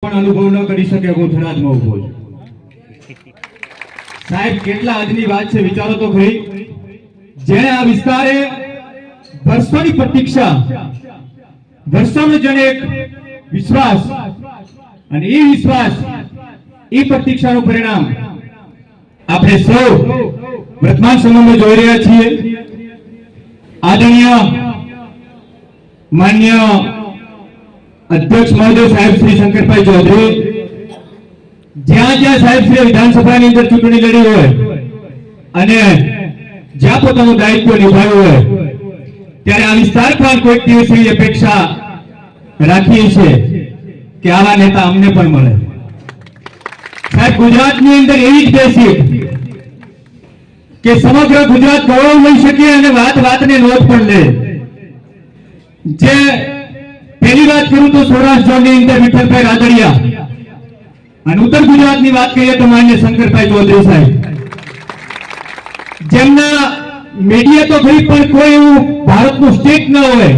પણ અનુભવ ન કરી શકે હું થરાદમાં ઉભો છું। સાહેબ કેટલા આજની વાત છે વિચારો તો ખરી। જેણે આ વિસ્તારે વર્ષોની પ્રતીક્ષા, વર્ષોનો જેને એક વિશ્વાસ અને એ વિશ્વાસ, એ પ્રતીક્ષાનું પરિણામ આપણે સૌ વર્તમાન સમયમાં જોઈ રહ્યા છીએ। આદરણીય માન્ય અધ્યક્ષ મહોદય સાહેબ શ્રી શંકરભાઈ ચૌધરી જ્યાં જ્યાં સાહેબ શ્રી વિધાનસભાની અંદર ચૂંટણી લડી હોય અને જ્યાં પોતાનું દાયિત્વ નિભાવ્યું હોય ત્યારે આ વિસ્તાર પર કોઈક દિવસ એવી અપેક્ષા રાખીએ છીએ કે આવા નેતા અમને પણ મળે। સાહેબ ગુજરાતની અંદર એવી જ બે સીટ કે સમગ્ર ગુજરાત ગૌરવ લઈ શકે અને વાત વાતને નોંધ પણ લે। જે પહેલી વાત કરું તો સૌરાષ્ટ્ર ઝોનની અંદર વિઠ્ઠલભાઈ રાદડિયા અને ઉત્તર ગુજરાતની વાત કરીએ તો માન્ય શંકરભાઈ ચૌધરી સાહેબ, જેમના મીડિયા તો ખરી પણ કોઈ એવું ભારતનું સ્ટેટ ન હોય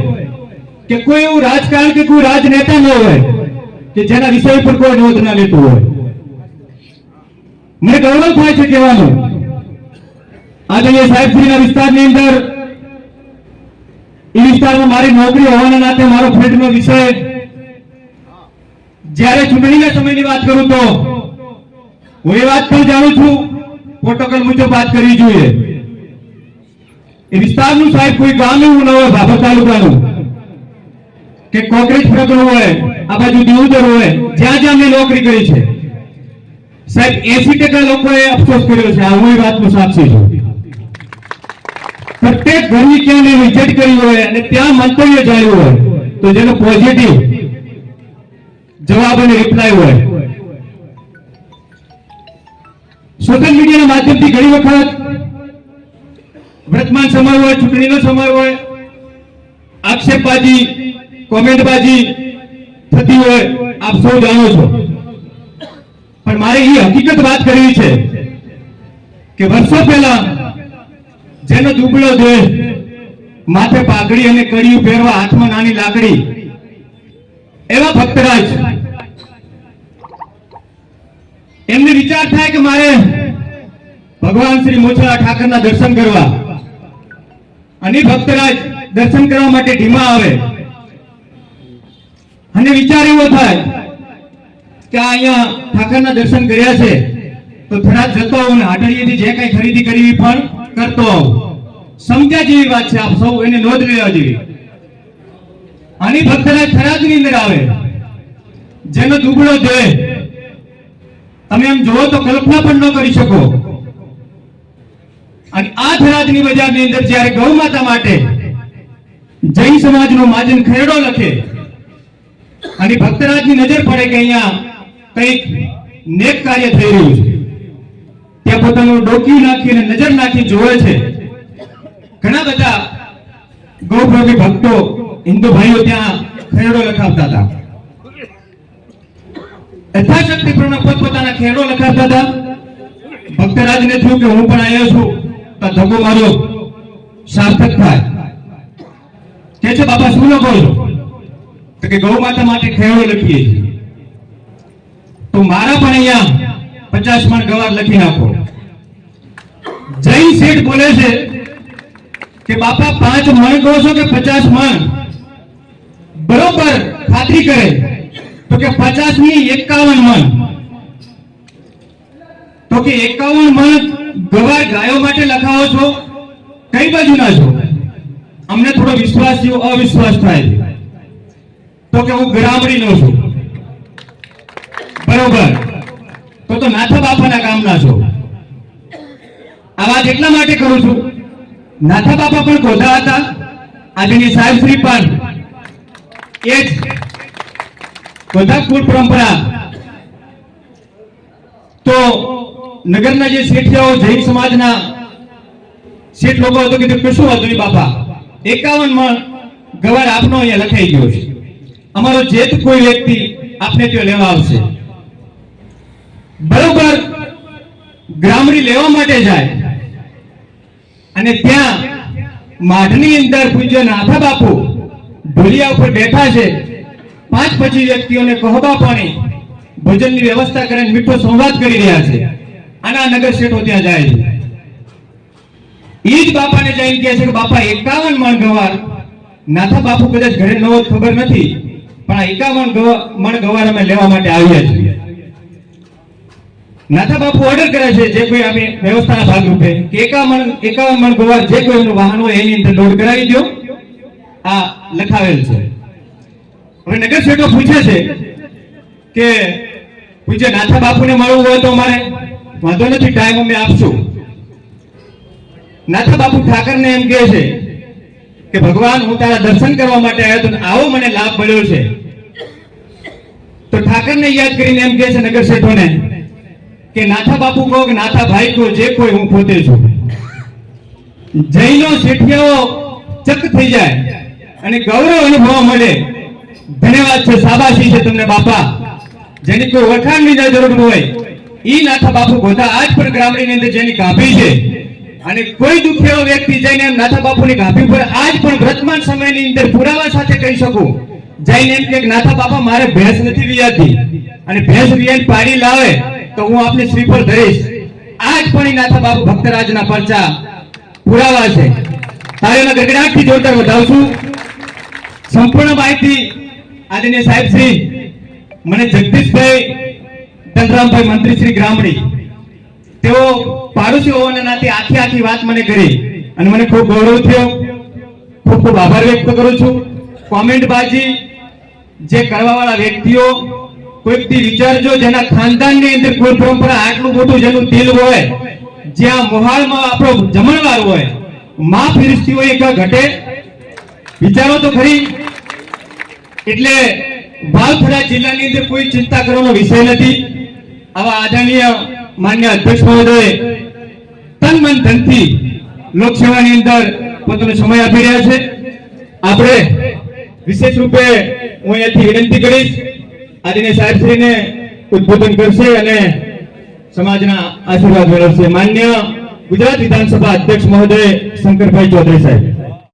કે કોઈ એવું રાજકારણ કે કોઈ રાજનેતા ન હોય કે જેના વિષય પર કોઈ નોંધ ના લેતું હોય। મને ગૌરવ થાય છે કહેવાનું આજે સાહેબ શ્રીના વિસ્તારની અંદર એ વિસ્તારમાં મારી નોકરી હોવાના નાતે મારો ફિલ્ડનો વિષય, જ્યારે ચૂંટણીના સમયની વાત કરું તો હું એ વાત પણ જાણું છું પ્રોટોકોલ મુજબ વાત કરવી જોઈએ। એ વિસ્તારનું સાહેબ કોઈ ગામ એવું ન હોય ભાભર તાલુકાનું કે કોકરેજ ફરકનું હોય, આ બાજુ દીવદર હોય, જ્યાં જ્યાં મેં નોકરી કરી છે સાહેબ 80% લોકોએ અફસોસ કર્યો છે। હું એ વાતનો સાક્ષી છું। પ્રત્યેક ઘરની ક્યાં મેં વિઝિટ કરી હોય અને ત્યાં મંતવ્ય જાણ્યું હોય તો જેનો પોઝિટિવ જવાબ અને રિપ્લાય હોય। સોશિયલ મીડિયાના માધ્યમથી ઘણી વખત વર્તમાન સમય હોય, ચૂંટણીનો સમય હોય, આક્ષેપબાજી, કોમેન્ટબાજી થતી હોય, આપ સૌ જાણો છો। પણ મારે એ હકીકત વાત કરવી છે કે વર્ષો પહેલા જેનો દુબળો દેહ, માથે પાઘડી અને કડીયું પહેરવા, હાથમાં નાની લાકડી, એવા ભક્તરાજ એમને વિચાર થાય કે મારે ભગવાન શ્રી મોછલા ઠાકરના દર્શન કરવા, અને ભક્તરાજ દર્શન કરવા માટે ઢીમા આવે અને વિચાર એવો થાય કે અહીંયા ઠાકરના દર્શન કર્યા છે તો થરાદ જતો આવું ને હાટડીએથી જે કઈ ખરીદી કરવી પણ કરતો આવું। સમજ્યા જેવી વાત છે, આપ સૌ એને નોંધ લેવા જેવી। અને ભક્તરાજ થરાદની અંદર આવે જેનો દુબળો દેહ તમે એમ જોવો તો કલ્પના પણ ન કરી શકો। અને આ થરાદની બજારની અંદર જ્યારે ગૌ માતા માટે જૈન સમાજનો માજન ખેડો લખે અને ભક્તરાજની નજર પડે કે અહીંયા કંઈક નેક કાર્ય થઈ રહ્યું છે, ત્યાં પોતાનું ડોકિયું નાખીને નજર નાખી જોવે છે। ઘણા બધા ગૌપ્રેમી ભક્તો, હિન્દુ ભાઈઓ ત્યાં ખેડો લખાવતા હતા, યથાશક્તિ પ્રમાણે પોતપોતાના ખેડો લખાવતા હતા। ભક્તરાજને થયું કે હું પણ આવ્યો છું તો ધગો મારો સાર્થક થાય। કે છે બાપા શું લખો છો? તો કે ગૌ માતા માટે ખેડો લખીએ છીએ, તો મારા પણ અહીંયા 50 મણ ગવાર લખી નાખો। જૈન શેઠ બોલે છે કે બાપા 5 મણ કહો છો કે 50 મણ? બરોબર ખાતરી કરે તો કે 50 ની 51 મણ। તો કે 51 મણ ગવાર ગાયો માટે લખાવો છો, કઈ બાજુના છો? અમને થોડો વિશ્વાસ જેવો અવિશ્વાસ થાય છે। તો કે હું ગ્રામડીનો છું। બરોબર, તો નાથા બાપાના ગામના છો। આ વાત એટલા માટે કરું છું, નાથા બાપા પણ ગોધા હતા, આજની સાહેબ શ્રી પણ એ જ ગોધા કુળ પરંપરા। તો નગરના જે શેઠિયાઓ જૈન સમાજના શેઠ લોકો હતો કે કશું હતું નહીં બાપા, 51 મણ ગવાર આપનો અહીંયા લખાઈ ગયો છે, અમારો જે કોઈ વ્યક્તિ આપને ત્યાં લેવા આવશે। બરોબર ગ્રામડી લેવા માટે જાય અને ત્યાં માઢની અંદર પૂજ્ય નાથા બાપુ ઢોલિયા ઉપર બેઠા છે, 5-25 વ્યક્તિઓને કહબા પાણી ભોજનની વ્યવસ્થા કરીને મીઠો સંવાદ કરી રહ્યા છે. આના નગર શેઠો ત્યાં જાય છે. ઈ જ બાપાને જઈને કહે છે કે બાપા 51 મણ ગવાર, નાથા બાપુ કદાચ ઘરે ન હોત ખબર નથી, પણ આ 51 મણ ગવાર અમે લેવા માટે આવ્યા છીએ. નાથા બાપુ ઓર્ડર કરે છે જે કોઈ આપણે વ્યવસ્થાના ભાગરૂપે કે 51 મણ ગવાર જે કોઈ એમનું વાહન હોય એની અંદર લોડ કરાવી દો. આ લખાવેલ છે. હવે નગર શેઠો પૂછે છે કે પૂજ્ય નાથા બાપુને મળવું હોય તો મારે વાંધો નથી, ટાઈમ અમે આપશું. નાથા બાપુ ઠાકરને એમ કહે છે કે ભગવાન હું તારા દર્શન કરવા માટે આવ્યો તો આવો મને લાભ મળ્યો છે. તો ઠાકરને યાદ કરીને એમ કહે છે નગર શેઠોને કે નાથા બાપુ કહો કે નાથા ભાઈ કહો, જે કોઈ હું પોતે છું. જૈનો શેઠિયાઓ ચક થઈ જાય અને ગૌરવ અનુભવવા મળે. ધન્યવાદ છે, શાબાશી છે તમને બાપા. જેની કોઈ વખાણની જરૂર હોય ઈ નાથા બાપુ ગોતા આજ પણ ગ્રામની અંદર જેની ગાભી છે, અને કોઈ દુખેલો વ્યક્તિ જઈને નાથા બાપુની ગાભી પર આજ પણ વર્તમાન સમયની અંદર પુરાવા સાથે કહી શકું, જઈને એમ કે નાથા બાપા મારે ભેંસ નથી વિયાતી અને ભેંસ વિયાઈ પાડી લાવે તો હું આપને શ્રીફળ ધરીશ. આજ પણ ઈ નાથા બાપુ ભક્તરાજના પરચા પુરાવા છે. તાળીઓના ગડગડાટથી જોરદાર વધાવશું. સંપૂર્ણ માહિતી આદરણીય સાહેબ શ્રી મને જગદીશભાઈ ધનરામભાઈ મંત્રી શ્રી ગ્રામડી, તેઓ પાડોશી હોવાના નાતે આખી વાત મને કરી અને મને ખૂબ ગૌરવ થયો. ખૂબ ખૂબ આભાર વ્યક્ત કરું છું. કોમેન્ટબાજી જે કરવાવાળા વ્યક્તિઓ કોઈકથી વિચારજો, જેના ખાનદાનની અંદર કોઈ પરંપરા આટલું મોટું જેનું દિલ હોય, જ્યાં મોહાળમાં આપણો જમણવાર હોય, માં ફિરસ્તી હોય એક ઘટે, વિચારો તો ખરી. એટલે વાવથરા જિલ્લાની અંદર કોઈ ચિંતા કરવાનો વિષય નથી. આવા આદરણીય માન્ય અધ્યક્ષ મહોદય તન મન ધનથી લોકસેવાની અંદર પોતાનો સમય આપી રહ્યા છે. આપણે વિશેષ રૂપે હું અહીંયાથી વિનંતી કરીશ, આદરણીય સાહેબશ્રીને ઉદ્બોધન કરશે અને સમાજના આશીર્વાદ મેળવશે. માન્ય ગુજરાત વિધાનસભા અધ્યક્ષ મહોદય શંકરભાઈ ચૌધરી સાહેબ.